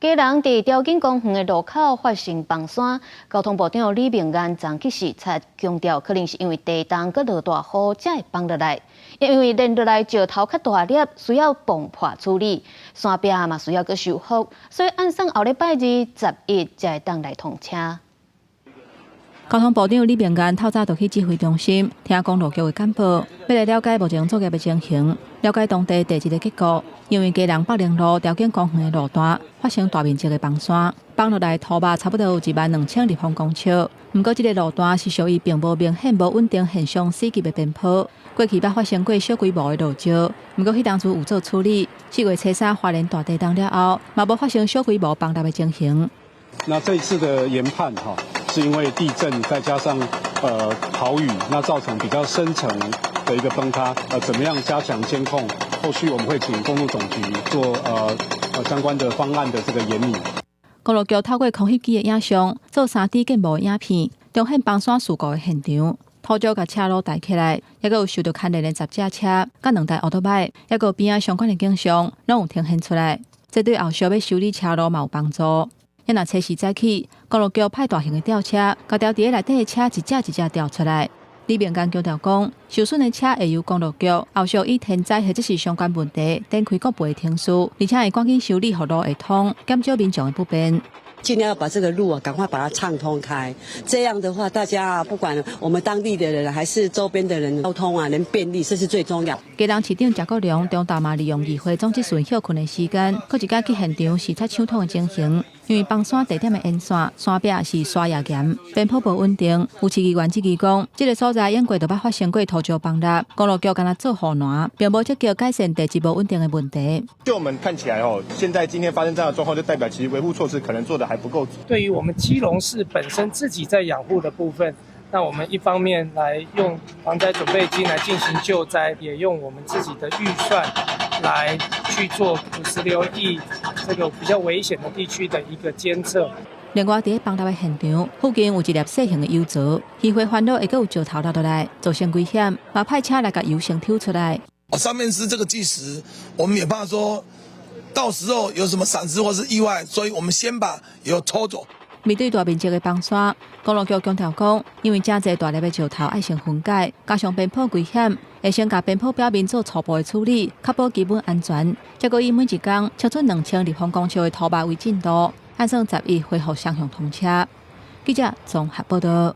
家人伫条景公园的路口发生崩山，交通部长李明安昨起视察强调，可能是因为地动佮落大雨才会崩落来，因为连落来石头较大粒，需要崩破处理，山壁嘛需要佮修复，所以按算后礼拜日11才会当来通车。 交通部长李明安透早就去指挥中心听公路局的简报，要来了解目前作业的情形，了解当地地质的结构。因为基隆北陵路条景公园的路段发生大面积的崩山，崩落来土瓦差不多有12000立方公尺。不过，这个路段是属于并无明显无稳定现象4级的边坡。过去捌发生过小规模的路石，不过迄当初有做处理。4月初3花莲大地震了后，嘛无发生小规模崩塌的情形。那这一次的研判是因为地震再加上豪雨，那造成比较深层的一个崩塌。怎么样加强监控？后续我们会请公路总局做相关的方案的这个研拟。公路局透过空翕机的影像，做3D 建模影片，重现崩山事故的现场。土石甲车路抬起来，还有受到牵连的10架车、甲2台奥多摆，还有边仔相关的景象，拢有呈现出来。这对后续要修理车路嘛有帮助。 因若初时早起，公路局派大型的吊车，甲吊伫内底的车一只一只吊出来。李明安强调讲，受损的车会由公路局后续以天灾或者是相关问题展开各部的停驶，而且会赶紧修理好路会通，减少民众的不便。 尽量要把这个路赶快把它畅通开，这样的话，大家不管我们当地的人还是周边的人，交通能便利，这是最重要。基隆市长贾国良中昼嘛利用议会总这顺休困的时间，佫一家去现场视察抢通的情形。因为崩山地点的沿线山壁是沙野岩，边坡不稳定。有市议员质疑讲，这个所在永过就捌发生过土石崩塌，公路局敢若做护栏，并无积极改善地质不稳定的问题。就我们看起来现在今天发生这样的状况，就代表其实维护措施可能做得还不够足。对于我们基隆市本身自己在养护的部分，那我们一方面来用防灾准备金来进行救灾，也用我们自己的预算来去做56亿这个比较危险的地区的一个监测。另外，在崩塌的现场附近有一粒小型的油槽，渔会烦恼会有石头落下来，造成危险，把派车来把油箱抽出来。上面是这个计时，我们也怕说到时候有什么闪失或是意外，所以我们先把油抽走。 面对大面积的崩山，公路局强调讲，因为真侪大粒的石头爱先分解，加上边坡危险，会先甲边坡表面做初步的处理，确保基本安全。结果以每一天超出2000立方公尺的土瓦为进度，按算11恢复双向通车。记者综合报道。